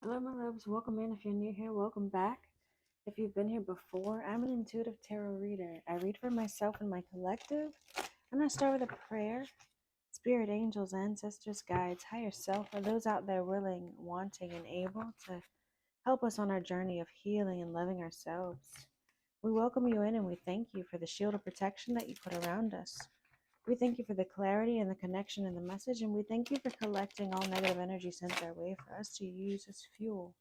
Hello, my loves. Welcome in. If you're new here, welcome back. If you've been here before, I'm an intuitive tarot reader. I read for myself and my collective. I'm going to start with a prayer. Spirit, angels, ancestors, guides, higher self, or those out there willing, wanting, and able to help us on our journey of healing and loving ourselves. We welcome you in and we thank you for the shield of protection that you put around us. We thank you for the clarity and the connection in the message, and we thank you for collecting all negative energy sent our way for us to use as fuel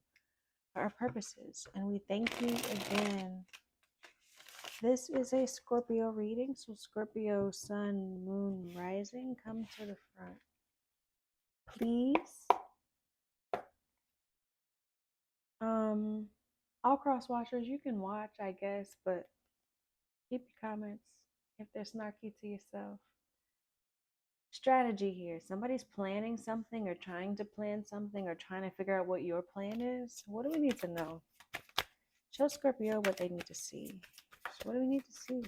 for our purposes. And we thank you again. This is a Scorpio reading, so Scorpio sun, moon, rising, come to the front. Please. All cross watchers, you can watch, I guess, but keep your comments if they're snarky to yourself. Strategy here. Somebody's planning something or trying to plan something or trying to figure out what your plan is. What do we need to know? Show Scorpio what they need to see. So what do we need to see?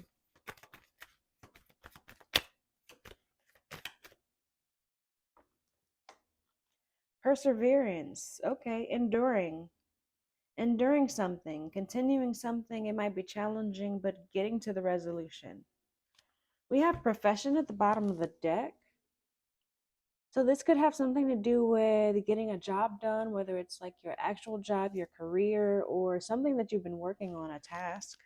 Perseverance. Okay. Enduring something, continuing something. It might be challenging, but getting to the resolution. We have profession at the bottom of the deck. So this could have something to do with getting a job done, whether it's like your actual job, your career, or something that you've been working on, a task.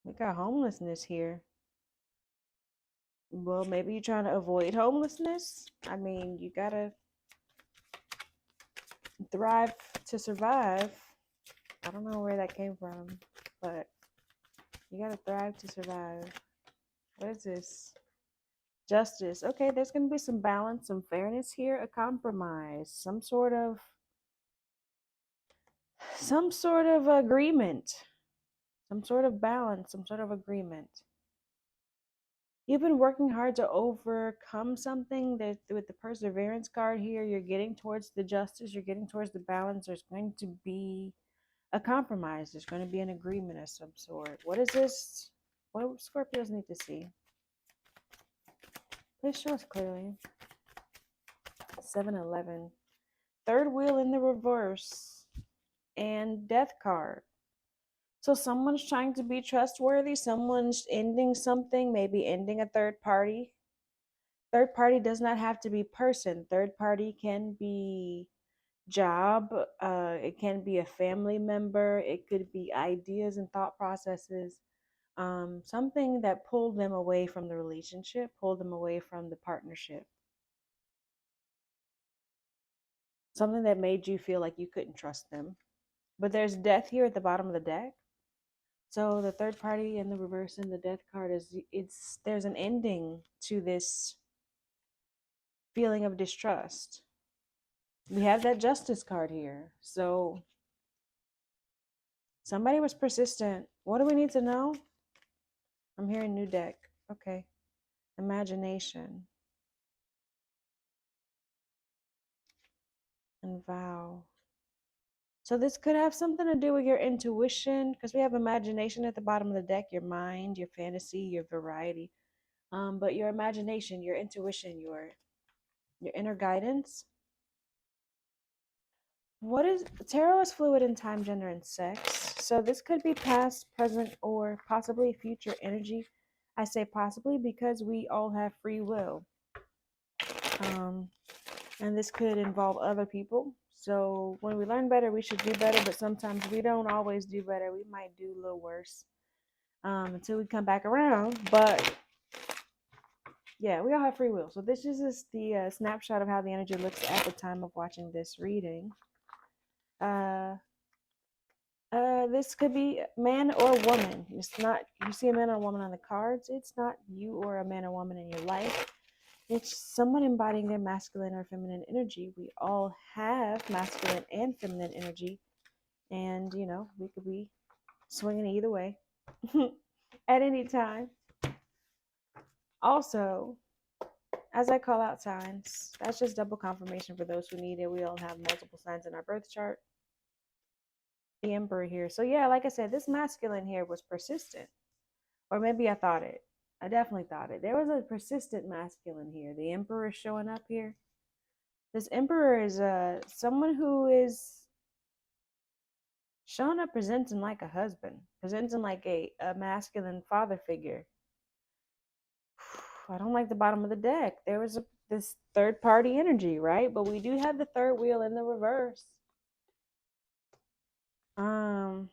We got homelessness here. Well, maybe you're trying to avoid homelessness. I mean, you gotta thrive to survive. I don't know where that came from, but you gotta thrive to survive. What is this? Justice. Okay, there's gonna be some balance, some fairness here, a compromise, some sort of agreement, some sort of balance, some sort of agreement. You've been working hard to overcome something. That with the perseverance card here, you're getting towards the justice, you're getting towards the balance. There's going to be a compromise. There's going to be an agreement of some sort. What is this? What do Scorpios need to see? Please show us clearly. 7-11. Third wheel in the reverse. And death card. So someone's trying to be trustworthy. Someone's ending something, maybe ending a third party. Third party does not have to be person. Third party can be job. It can be a family member. It could be ideas and thought processes. Something that pulled them away from the relationship, pulled them away from the partnership. Something that made you feel like you couldn't trust them. But there's death here at the bottom of the deck. So the third party in the reverse in the death card there's an ending to this feeling of distrust. We have that justice card here. So somebody was persistent. What do we need to know? I'm hearing new deck. Okay. Imagination. And vow. So this could have something to do with your intuition, because we have imagination at the bottom of the deck, your mind, your fantasy, your variety. But your imagination, your intuition, your inner guidance. What is tarot is fluid in time, gender, and sex. So this could be past, present, or possibly future energy. I say possibly because we all have free will. And this could involve other people. So when we learn better, we should do better, but sometimes we don't always do better. We might do a little worse until we come back around. But yeah, we all have free will. So this is just the snapshot of how the energy looks at the time of watching this reading. This could be man or woman. It's not, you see a man or a woman on the cards, it's not you or a man or woman in your life. It's someone embodying their masculine or feminine energy. We all have masculine and feminine energy. And, you know, we could be swinging either way at any time. Also, as I call out signs, that's just double confirmation for those who need it. We all have multiple signs in our birth chart. The Emperor here. So, yeah, like I said, this masculine here was persistent. Or maybe I thought it. I definitely thought it. There was a persistent masculine here. The Emperor showing up here. This emperor is someone who is showing up presenting like a husband, presenting like a masculine father figure. I don't like the bottom of the deck. There was this third party energy, right? But we do have the third wheel in the reverse. Um,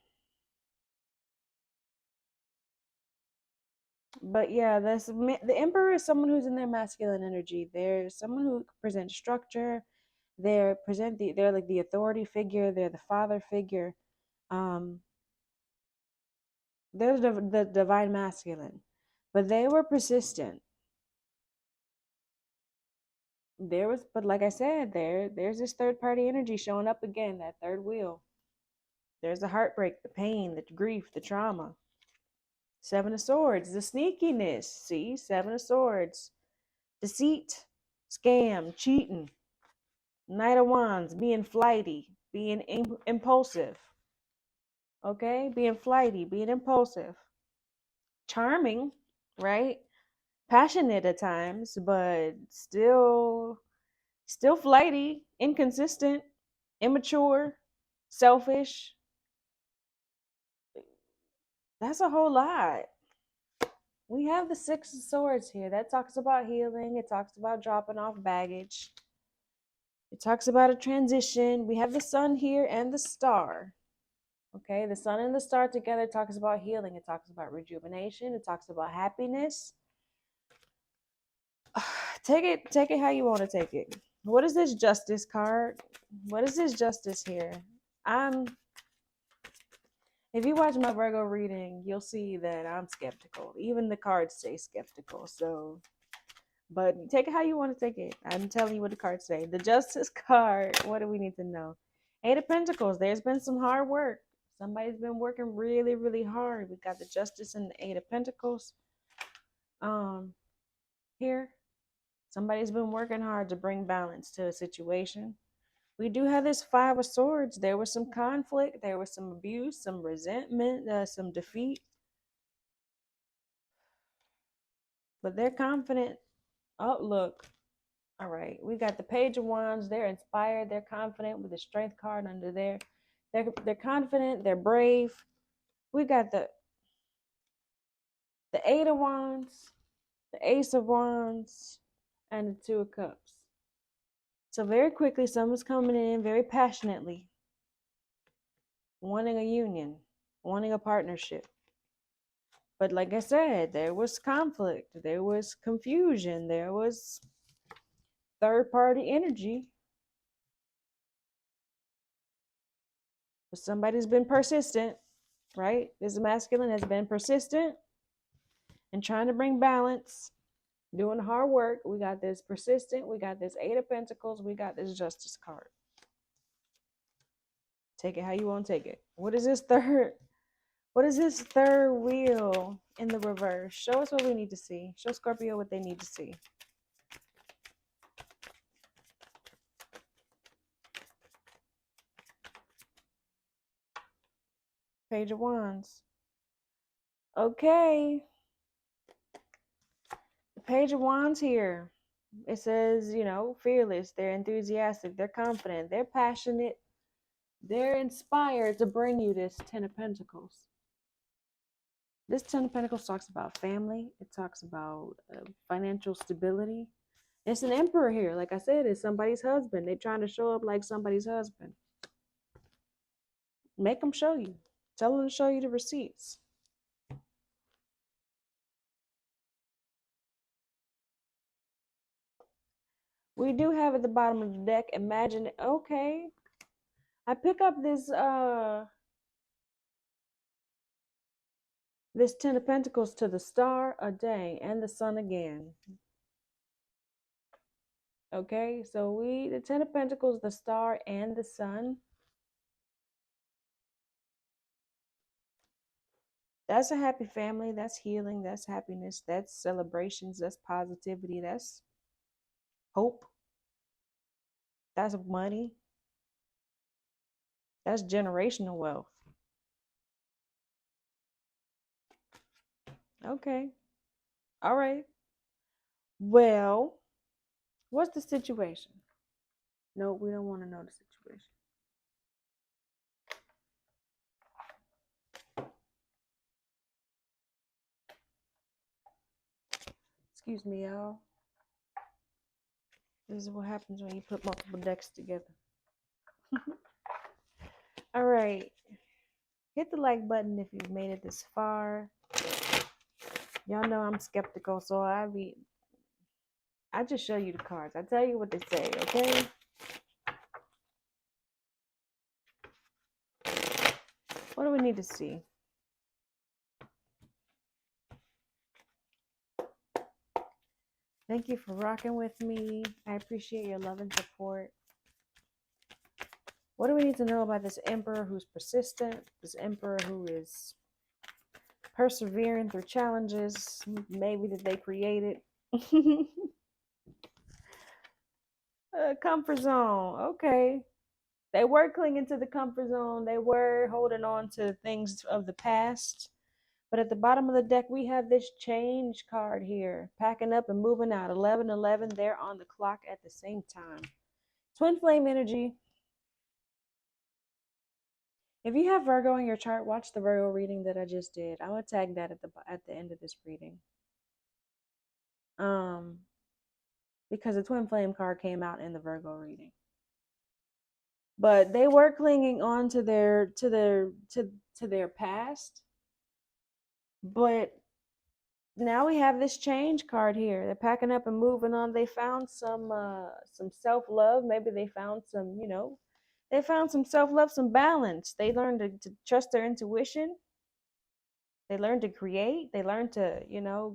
but yeah, the emperor is someone who's in their masculine energy. They're someone who presents structure. They're like the authority figure. They're the father figure. Um, they're the divine masculine, but they were persistent. But like I said, there's this third party energy showing up again. That third wheel. There's the heartbreak, the pain, the grief, the trauma. Seven of Swords, the sneakiness. See, Seven of Swords, deceit, scam, cheating. Knight of Wands, being flighty, being impulsive. Okay, being flighty, being impulsive, charming, right? Passionate at times, but still flighty, inconsistent, immature, selfish. That's a whole lot. We have the Six of Swords here. That talks about healing. It talks about dropping off baggage. It talks about a transition. We have the sun here and the star. Okay, the sun and the star together talks about healing. It talks about rejuvenation. It talks about happiness. Take it how you want to take it. What is this justice card? What is this justice here? I'm If you watch my Virgo reading, you'll see that I'm skeptical. Even the cards say skeptical. So, but take it how you want to take it. I'm telling you what the cards say. The Justice card. What do we need to know? Eight of Pentacles. There's been some hard work. Somebody's been working really, really hard. We got the Justice and the Eight of Pentacles. Here, somebody's been working hard to bring balance to a situation. We do have this Five of Swords. There was some conflict. There was some abuse, some resentment, some defeat. But they're confident. Oh, look. All right. We got the Page of Wands. They're inspired. They're confident with the Strength card under there. They're confident. They're brave. We got the Eight of Wands, the Ace of Wands, and the Two of Cups. So very quickly, someone's coming in very passionately, wanting a union, wanting a partnership. But like I said, there was conflict, there was confusion, there was third party energy. But somebody's been persistent, right? This masculine has been persistent and trying to bring balance, doing hard work. We got this persistent, we got this Eight of Pentacles, we got this Justice card. Take it how you want to take it. What is this third? What is this third wheel in the reverse? Show us what we need to see. Show Scorpio what they need to see. Page of Wands. Okay. The Page of Wands here. It says, fearless. They're enthusiastic. They're confident. They're passionate. They're inspired to bring you this Ten of Pentacles. This Ten of Pentacles talks about family. It talks about financial stability. It's an emperor here. Like I said, it's somebody's husband. They're trying to show up like somebody's husband. Make them show you. Tell them to show you the receipts. We do have at the bottom of the deck, imagine, okay. I pick up this Ten of Pentacles to the star a day and the sun again. Okay, so the Ten of Pentacles, the star and the sun. That's a happy family. That's healing. That's happiness. That's celebrations. That's positivity. That's hope. That's money. That's generational wealth. Okay. All right. Well, what's the situation? No, we don't want to know the situation. Excuse me, y'all. This is what happens when you put multiple decks together. All right. Hit the like button if you've made it this far. Y'all know I'm skeptical, so I just show you the cards. I tell you what they say, okay? What do we need to see? Thank you for rocking with me. I appreciate your love and support. What do we need to know about this emperor who's persistent? This emperor who is persevering through challenges, maybe that they created. Comfort zone. Okay. They were clinging to the comfort zone. They were holding on to things of the past. But at the bottom of the deck, we have this change card here. Packing up and moving out. 11:11. They're on the clock at the same time. Twin flame energy. If you have Virgo in your chart, watch the Virgo reading that I just did. I'm gonna tag that at the end of this reading. Because the twin flame card came out in the Virgo reading. But they were clinging on to their past. But now we have this change card here. They're packing up and moving on. They found some self-love. Maybe they found some, they found some self-love, some balance. They learned to trust their intuition. They learned to create. They learned to,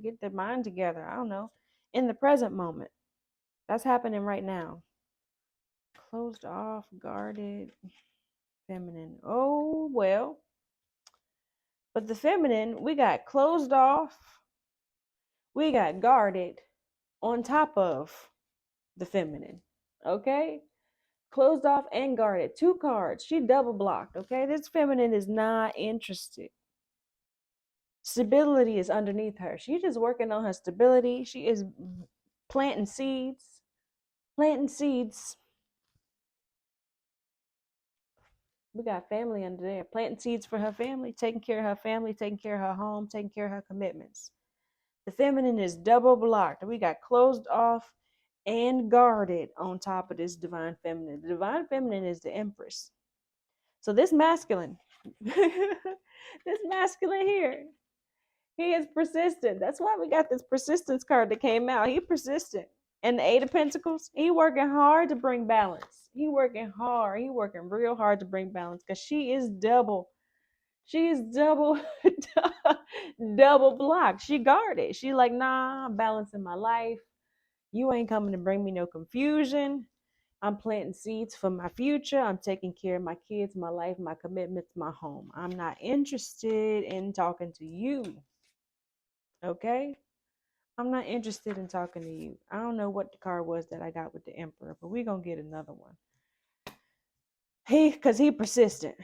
get their mind together. I don't know. In the present moment. That's happening right now. Closed off, guarded, feminine. Oh, well. But the feminine, we got closed off. We got guarded on top of the feminine. Okay? Closed off and guarded. 2 cards. She double blocked. Okay? This feminine is not interested. Stability is underneath her. She's just working on her stability. She is planting seeds. Planting seeds. We got family under there. Planting seeds for her family, taking care of her family, taking care of her home, taking care of her commitments. The feminine is double blocked. We got closed off and guarded on top of this divine feminine. The divine feminine is the empress. So this masculine, this masculine here, he is persistent. That's why we got this persistence card that came out. He persistent. And the 8 of Pentacles, he working hard to bring balance. He working hard. He working real hard to bring balance because she is double. She is double, double blocked. She guarded. She like, nah, I'm balancing my life. You ain't coming to bring me no confusion. I'm planting seeds for my future. I'm taking care of my kids, my life, my commitments, my home. I'm not interested in talking to you. Okay? I'm not interested in talking to you. I don't know what the card was that I got with the Emperor, but we're going to get another one. Because he persistent.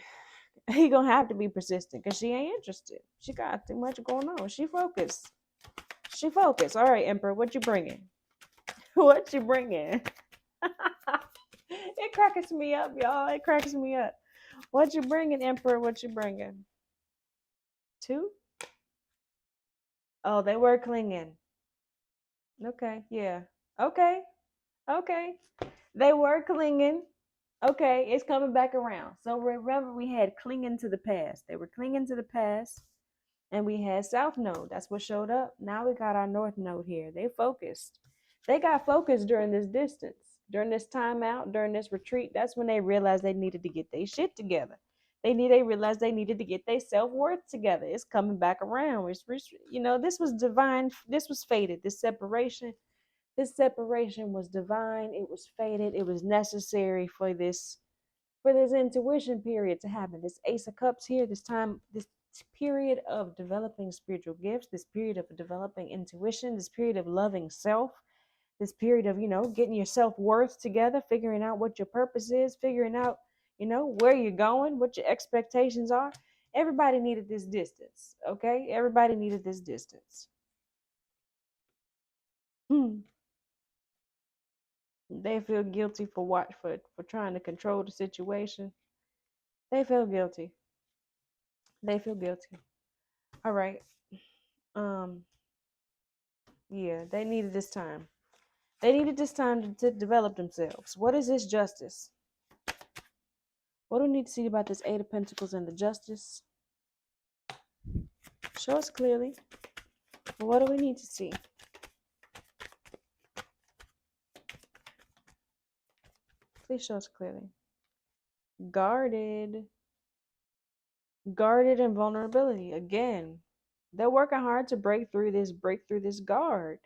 He going to have to be persistent because she ain't interested. She got too much going on. She focused. She focused. All right, Emperor, what you bringing? What you bringing? It cracks me up, y'all. It cracks me up. What you bringing, Emperor? What you bringing? 2? Oh, they were clinging. Okay, yeah. Okay, okay. They were clinging. Okay, it's coming back around. So remember, we had clinging to the past. They were clinging to the past, and we had South Node. That's what showed up. Now we got our North Node here. They focused. They got focused during this distance, during this time out, during this retreat. That's when they realized they needed to get their shit together. They realized they needed to get their self-worth together. It's coming back around. This was divine. This was fated. This separation was divine. It was fated. It was necessary for this intuition period to happen. This Ace of Cups here, this period of developing spiritual gifts, this period of developing intuition, this period of loving self, this period of, getting your self-worth together, figuring out what your purpose is, figuring out, where you're going, what your expectations are. Everybody needed this distance, okay? Everybody needed this distance. They feel guilty for trying to control the situation. They feel guilty. They feel guilty. All right. Um, yeah, they needed this time. They needed this time to develop themselves. What is this justice? What do we need to see about this Eight of Pentacles and the justice? Show us clearly. What do we need to see? Please show us clearly. Guarded. Guarded and vulnerability. Again, they're working hard to break through this guard.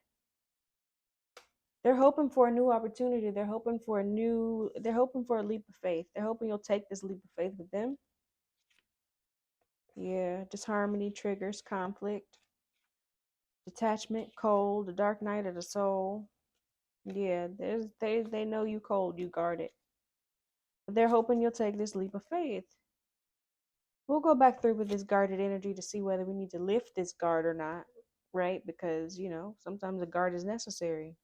They're hoping for a new opportunity. They're hoping for a leap of faith. They're hoping you'll take this leap of faith with them. Yeah, disharmony triggers conflict. Detachment, cold, the dark night of the soul. Yeah, they know you cold, you guard it. But they're hoping you'll take this leap of faith. We'll go back through with this guarded energy to see whether we need to lift this guard or not, right? Because, sometimes a guard is necessary.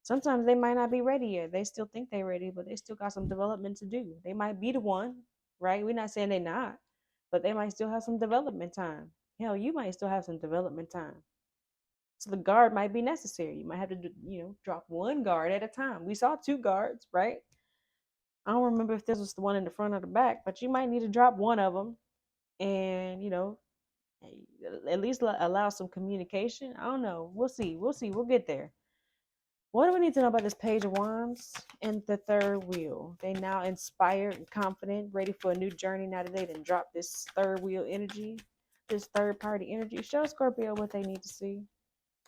Sometimes they might not be ready yet. They still think they're ready, but they still got some development to do. They might be the one, right? We're not saying they're not, but they might still have some development time. Hell, you might still have some development time. So the guard might be necessary. You might have to, drop one guard at a time. We saw two guards, right? I don't remember if this was the one in the front or the back, but you might need to drop one of them and, at least allow some communication. I don't know. We'll see. We'll get there. What do we need to know about this Page of Wands and the third wheel? They now inspired and confident, ready for a new journey now that they didn't drop this third wheel energy, this third party energy. Show Scorpio what they need to see.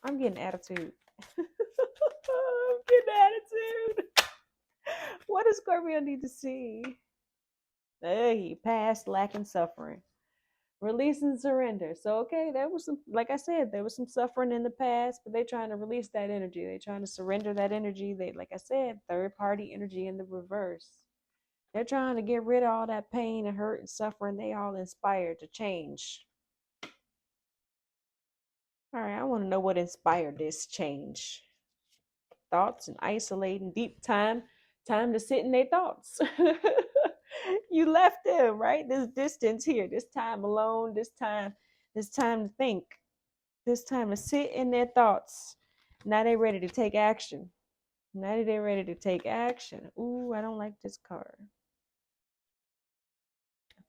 I'm getting attitude. I'm getting attitude. What does Scorpio need to see? Hey, past, lack, and suffering. Release and surrender. So, okay, there was some, like I said, there was some suffering in the past, but they're trying to release that energy. They're trying to surrender that energy. Like I said, third party energy in the reverse. They're trying to get rid of all that pain and hurt and suffering. They all inspired to change. All right, I want to know what inspired this change. Thoughts and isolating, deep time to sit in their thoughts. You left them, right? This distance here, this time alone, this time to think, this time to sit in their thoughts. Now they're ready to take action. Ooh, I don't like this card.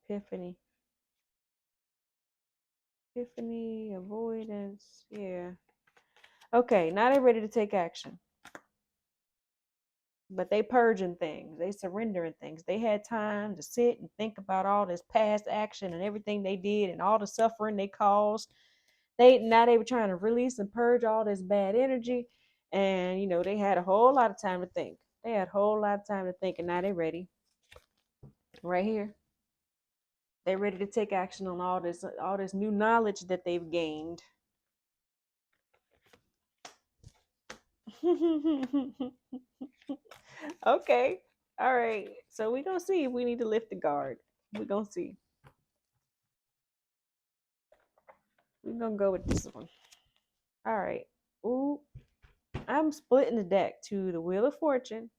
Epiphany, avoidance. Yeah. Okay, now they're ready to take action. But they purging things, they surrendering things. They had time to sit and think about all this past action and everything they did and all the suffering they caused. They were trying to release and purge all this bad energy, and they had a whole lot of time to think. And now they're ready. Right here, they're ready to take action on all this new knowledge that they've gained. Okay. All right. So we're going to see if we need to lift the guard. We're going to see. We're going to go with this one. All right. Ooh. I'm splitting the deck to the Wheel of Fortune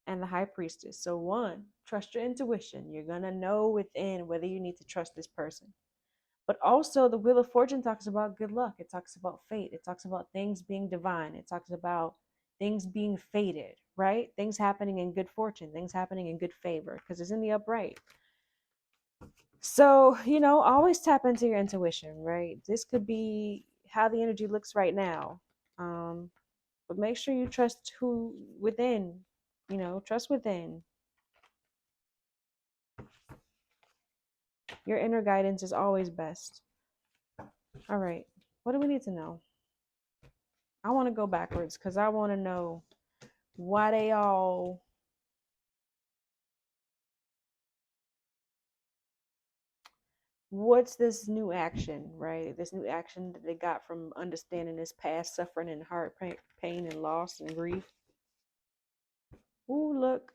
and the High Priestess. So one, trust your intuition. You're going to know within whether you need to trust this person. But also the Wheel of Fortune talks about good luck. It talks about fate. It talks about things being divine. It talks about things being fated, right? Things happening in good fortune, things happening in good favor, because it's in the upright. So, always tap into your intuition, right? This could be how the energy looks right now. But make sure you trust trust within. Your inner guidance is always best. All right. What do we need to know? I want to go backwards because I want to know why they all what's this new action, right? This new action that they got from understanding this past suffering and heart pain and loss and grief. Ooh, look.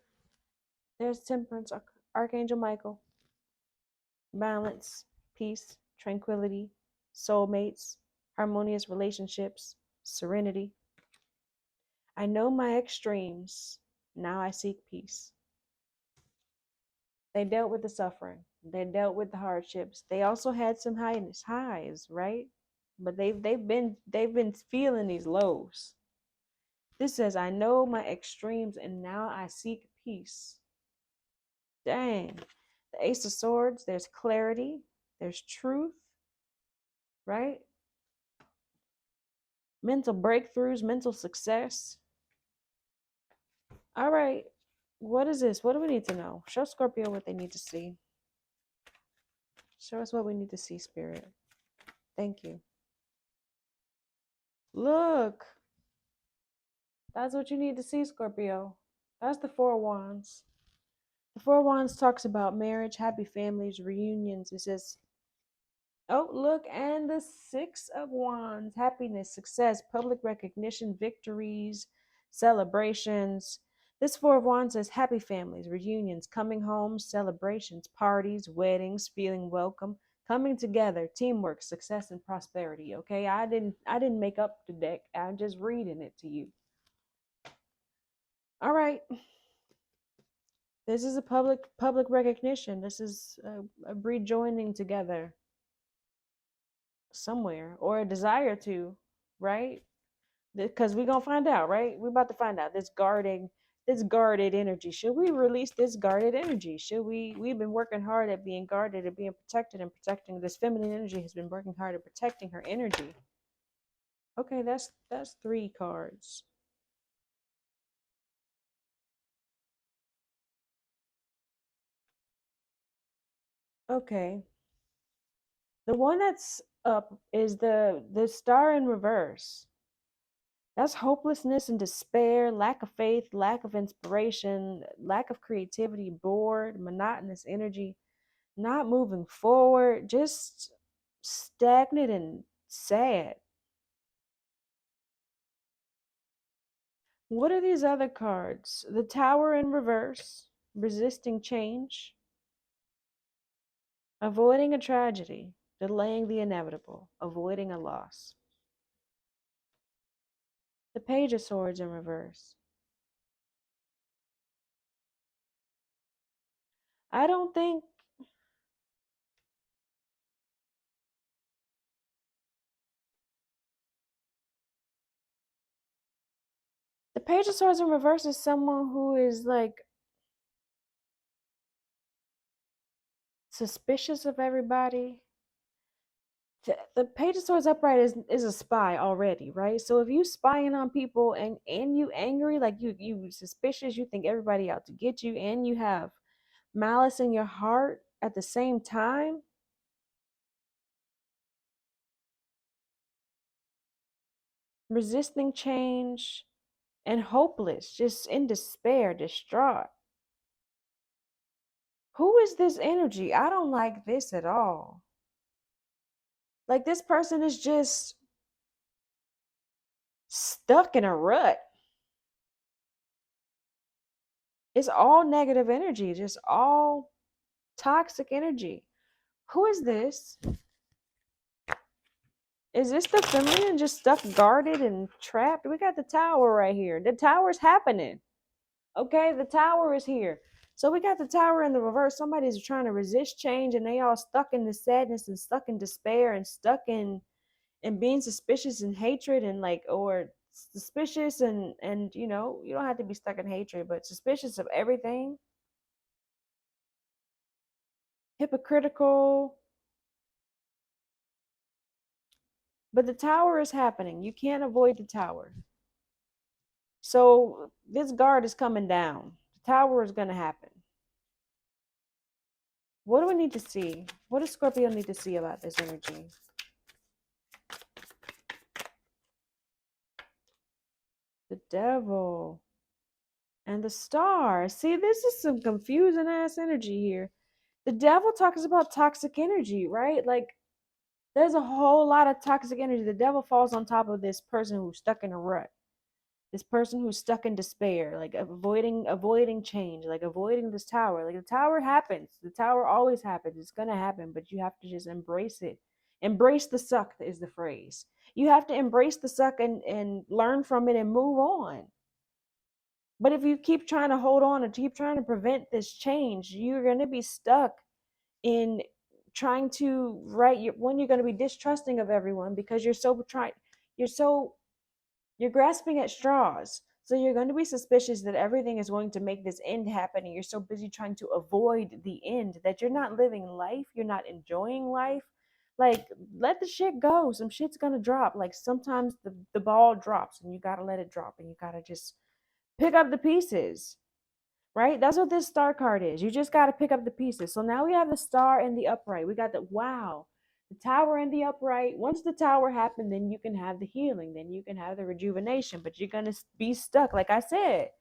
There's Temperance, Archangel Michael. Balance, peace, tranquility, soulmates, harmonious relationships, serenity. I know my extremes. Now I seek peace. They dealt with the suffering. They dealt with the hardships. They also had some highs, right? But they've been feeling these lows. This says, I know my extremes and now I seek peace. Dang. The Ace of Swords, there's clarity, there's truth, right? Mental breakthroughs, mental success. All right. What is this? What do we need to know? Show Scorpio what they need to see. Show us what we need to see, Spirit. Thank you. Look. That's what you need to see, Scorpio. That's the Four of Wands. The Four of Wands talks about marriage, happy families, reunions. It says, oh, look, and the Six of Wands, happiness, success, public recognition, victories, celebrations. This Four of Wands says happy families, reunions, coming home, celebrations, parties, weddings, feeling welcome, coming together, teamwork, success, and prosperity. Okay, I didn't make up the deck. I'm just reading it to you. All right. This is a public recognition. This is a rejoining together somewhere, or a desire to, right? Because we're gonna find out, right? We're about to find out this guarded energy. Should we release this guarded energy? Should we've been working hard at being guarded, at being protected, and protecting. This feminine energy has been working hard at protecting her energy. Okay, that's 3 cards. Okay. The one that's up is the star in reverse. That's hopelessness and despair, lack of faith, lack of inspiration, lack of creativity, bored, monotonous energy, not moving forward, just stagnant and sad. What are these other cards? The Tower in reverse, resisting change, avoiding a tragedy, delaying the inevitable, avoiding a loss. The Page of Swords in reverse. I don't think the Page of Swords in reverse is someone who is like suspicious of everybody. The Page of Swords upright is a spy already, right? So if you spying on people and you angry, like you suspicious, you think everybody out to get you, and you have malice in your heart at the same time, resisting change and hopeless, just in despair, distraught. Who is this energy? I don't like this at all. Like this person is just stuck in a rut. It's all negative energy, just all toxic energy. Who is this? Is this the feminine just stuck guarded and trapped? We got the tower right here. The tower's happening. Okay, the tower is here. So we got the tower in the reverse. Somebody's trying to resist change and they all stuck in the sadness and stuck in despair and stuck in being suspicious and hatred and like or suspicious and you know, you don't have to be stuck in hatred, but suspicious of everything. Hypocritical. But the tower is happening. You can't avoid the tower. So this guard is coming down. The tower is going to happen. What do we need to see? What does Scorpio need to see about this energy? The devil and the star. See, this is some confusing ass energy here. The devil talks about toxic energy, right? Like there's a whole lot of toxic energy. The devil falls on top of this person who's stuck in a rut. This person who's stuck in despair, like avoiding change, like avoiding this tower. Like the tower happens. The tower always happens. It's gonna happen, but you have to just embrace it. Embrace the suck is the phrase. You have to embrace the suck and learn from it and move on. But if you keep trying to hold on and keep trying to prevent this change, you're going to be stuck in trying to when you're going to be distrusting of everyone because you're so you're grasping at straws. So you're going to be suspicious that everything is going to make this end happen, and you're so busy trying to avoid the end that you're not living life, you're not enjoying life. Like, let the shit go. Some shit's gonna drop. Like, sometimes the ball drops and you gotta let it drop, and you gotta just pick up the pieces, right? That's what this star card is. You just got to pick up the pieces. So now we have the star and the upright. We got the tower and the upright. Once the tower happened, then you can have the healing. Then you can have the rejuvenation. But you're going to be stuck. Like I said,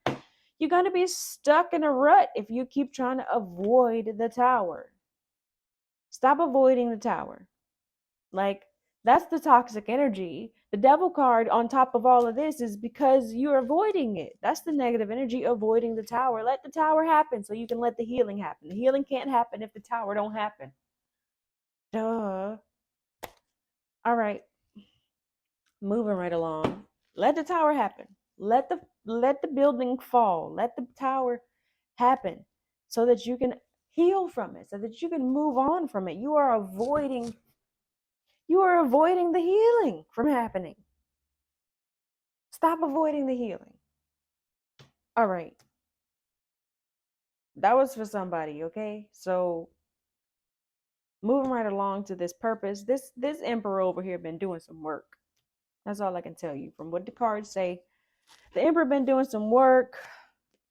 you're going to be stuck in a rut if you keep trying to avoid the tower. Stop avoiding the tower. Like, that's the toxic energy. The devil card on top of all of this is because you're avoiding it. That's the negative energy, avoiding the tower. Let the tower happen so you can let the healing happen. The healing can't happen if the tower don't happen. Duh. All right. Moving right along. Let the tower happen. Let the building fall. Let the tower happen so that you can heal from it, so that you can move on from it. You are avoiding the healing from happening. Stop avoiding the healing. All right. That was for somebody, okay? So moving right along to this purpose, this emperor over here been doing some work. That's all I can tell you from what the cards say. The emperor been doing some work.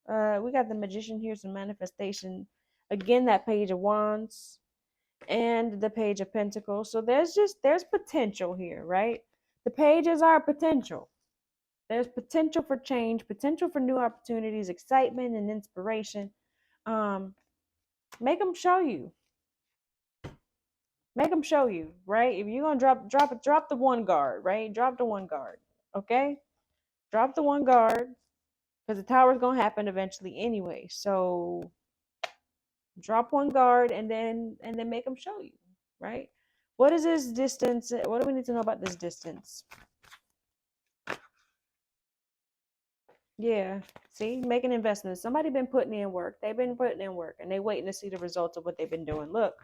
We got the magician here, some manifestation. Again, that page of wands and the page of pentacles. So there's potential here, right? The pages are potential. There's potential for change, potential for new opportunities, excitement, and inspiration. Make them show you. Make them show you, right? If you're gonna drop the one guard, right? Drop the one guard, okay? Drop the one guard because the tower's gonna happen eventually anyway. So drop one guard and then make them show you, right? What is this distance? What do we need to know about this distance? Yeah, see, making investments. Somebody been putting in work. They've been putting in work, and they waiting to see the results of what they've been doing. Look,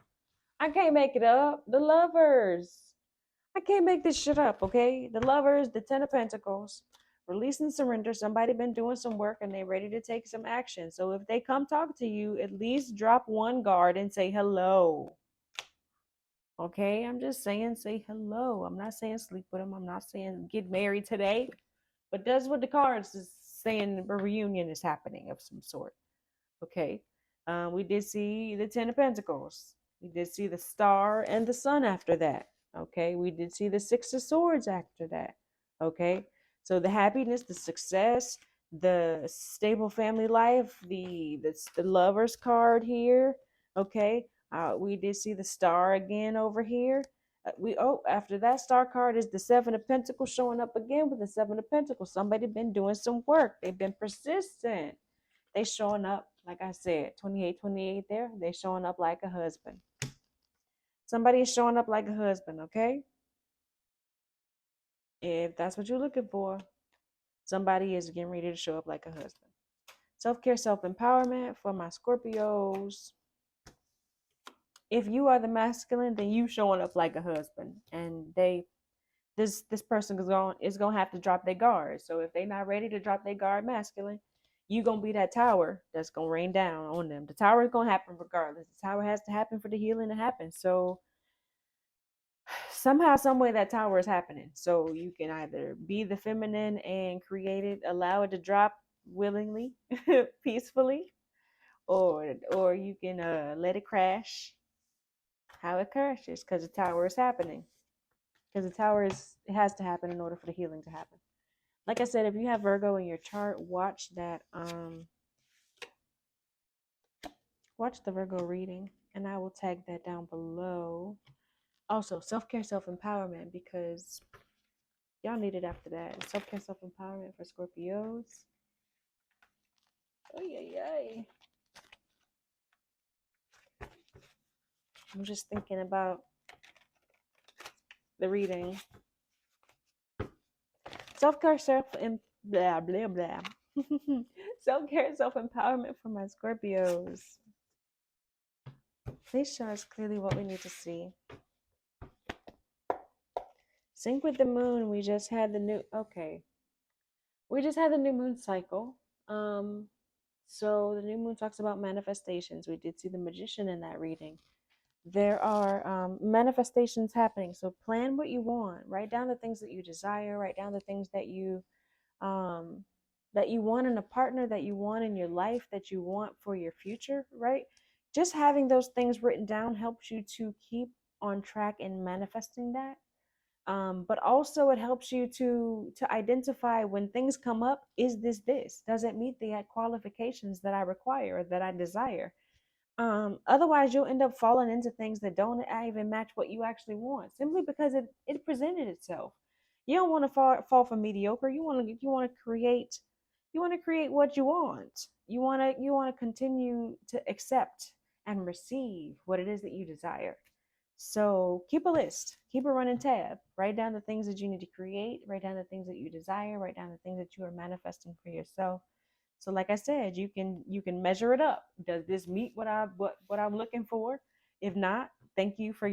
I can't make it up. The lovers. I can't make this shit up, okay? The lovers, the Ten of Pentacles, release and surrender. Somebody been doing some work and they ready to take some action. So if they come talk to you, at least drop one guard and say hello. Okay? I'm just saying say hello. I'm not saying sleep with them. I'm not saying get married today. But that's what the cards is saying. A reunion is happening of some sort. Okay. We did see the Ten of Pentacles. We did see the Star and the Sun after that. Okay. We did see the Six of Swords after that. Okay. So the happiness, the success, the stable family life, the Lovers card here. Okay. We did see the Star again over here. After that Star card is the Seven of Pentacles showing up again with the Seven of Pentacles. Somebody been doing some work. They've been persistent. They showing up, like I said, 28 there. They showing up like a husband. Somebody is showing up like a husband, okay? If that's what you're looking for, somebody is getting ready to show up like a husband. Self-care, self-empowerment for my Scorpios. If you are the masculine, then you showing up like a husband. And this person is gonna have to drop their guard. So if they're not ready to drop their guard masculine, you gonna be that tower that's gonna rain down on them. The tower is gonna happen regardless. The tower has to happen for the healing to happen. So somehow, some way, that tower is happening. So you can either be the feminine and create it, allow it to drop willingly, peacefully, or you can let it crash. How it crashes because the tower is happening. Because it has to happen in order for the healing to happen. Like I said, if you have Virgo in your chart, watch the Virgo reading, and I will tag that down below. Also, self-care, self-empowerment, because y'all need it after that. Self-care, self-empowerment for Scorpios. Ay. I'm just thinking about the reading. Self-care, blah, blah, blah. Self-care and self-empowerment for my Scorpios. Please show us clearly what we need to see. Sync with the moon. We just had the new, okay. We just had the new moon cycle. Um, so the new moon talks about manifestations. We did see the magician in that reading. There are manifestations happening. So plan what you want. Write down the things that you desire. Write down the things um, that you want in a partner, that you want in your life, that you want for your future. Right? Just having those things written down helps you to keep on track in manifesting that. But also it helps you to identify when things come up. Is this does it meet the qualifications that I require or that I desire? Otherwise you'll end up falling into things that don't even match what you actually want, simply because it presented itself. You don't want to fall for mediocre. You want to create what you want. You want to continue to accept and receive what it is that you desire. So keep a list, keep a running tab, write down the things that you need to create, write down the things that you desire, write down the things that you are manifesting for yourself. So like I said, you can measure it up. Does this meet what I'm looking for? If not, thank you for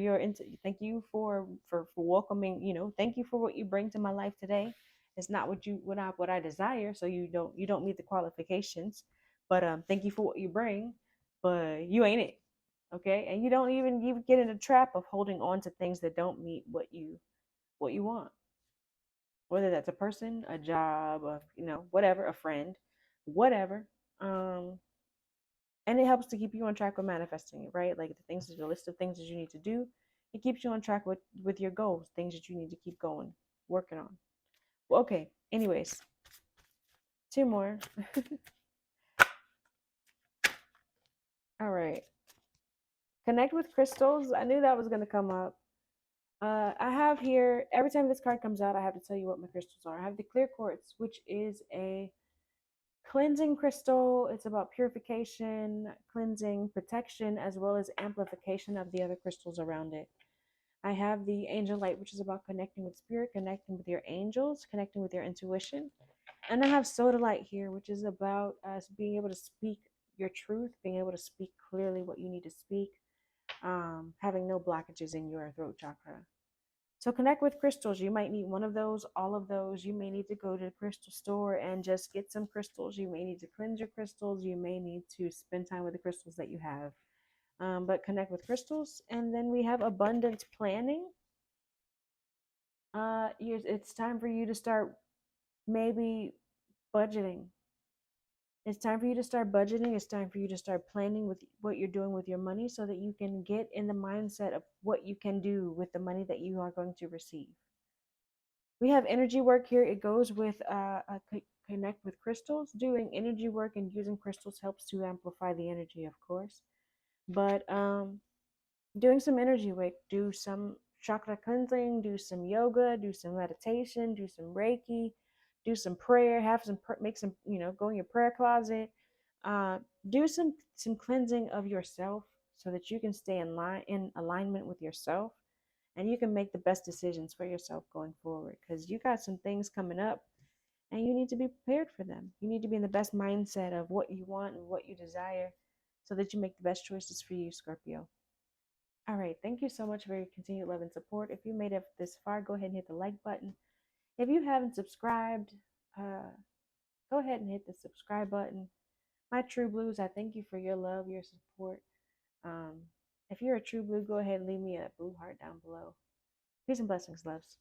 thank you for welcoming, thank you for what you bring to my life today. It's not what I desire, so you don't meet the qualifications. But thank you for what you bring, but you ain't it. Okay? And you don't even get in a trap of holding on to things that don't meet what you want, whether that's a person, a job, whatever, a friend, whatever. Um, and it helps to keep you on track with manifesting it, right? Like the list of things that you need to do. It keeps you on track with your goals, things that you need to keep going, working on. Well, okay. Anyways, two more. All right. Connect with crystals. I knew that was going to come up. I have here, every time this card comes out, I have to tell you what my crystals are. I have the clear quartz, which is a cleansing crystal. It's about purification, cleansing, protection, as well as amplification of the other crystals around it. I have the angel light, which is about connecting with spirit, connecting with your angels, connecting with your intuition. And I have sodalite here, which is about us being able to speak your truth, being able to speak clearly what you need to speak, having no blockages in your throat chakra. So connect with crystals. You might need one of those, all of those. You may need to go to the crystal store and just get some crystals. You may need to cleanse your crystals. You may need to spend time with the crystals that you have. But connect with crystals. And then we have abundance planning. It's time for you to start maybe budgeting. It's time for you to start budgeting. It's time for you to start planning with what you're doing with your money so that you can get in the mindset of what you can do with the money that you are going to receive. We have energy work here. It goes with connect with crystals. Doing energy work and using crystals helps to amplify the energy, of course. But doing some energy work, do some chakra cleansing, do some yoga, do some meditation, do some Reiki, do some prayer, make some, go in your prayer closet, uh, do some cleansing of yourself so that you can stay in alignment with yourself, and you can make the best decisions for yourself going forward, because you got some things coming up and you need to be prepared for them. You need to be in the best mindset of what you want and what you desire so that you make the best choices for you, Scorpio. All right. Thank you so much for your continued love and support. If you made it this far, go ahead and hit the like button. If you haven't subscribed, go ahead and hit the subscribe button. My True Blues, I thank you for your love, your support. Um, if you're a True Blue, go ahead and leave me a blue heart down below. Peace and blessings, loves.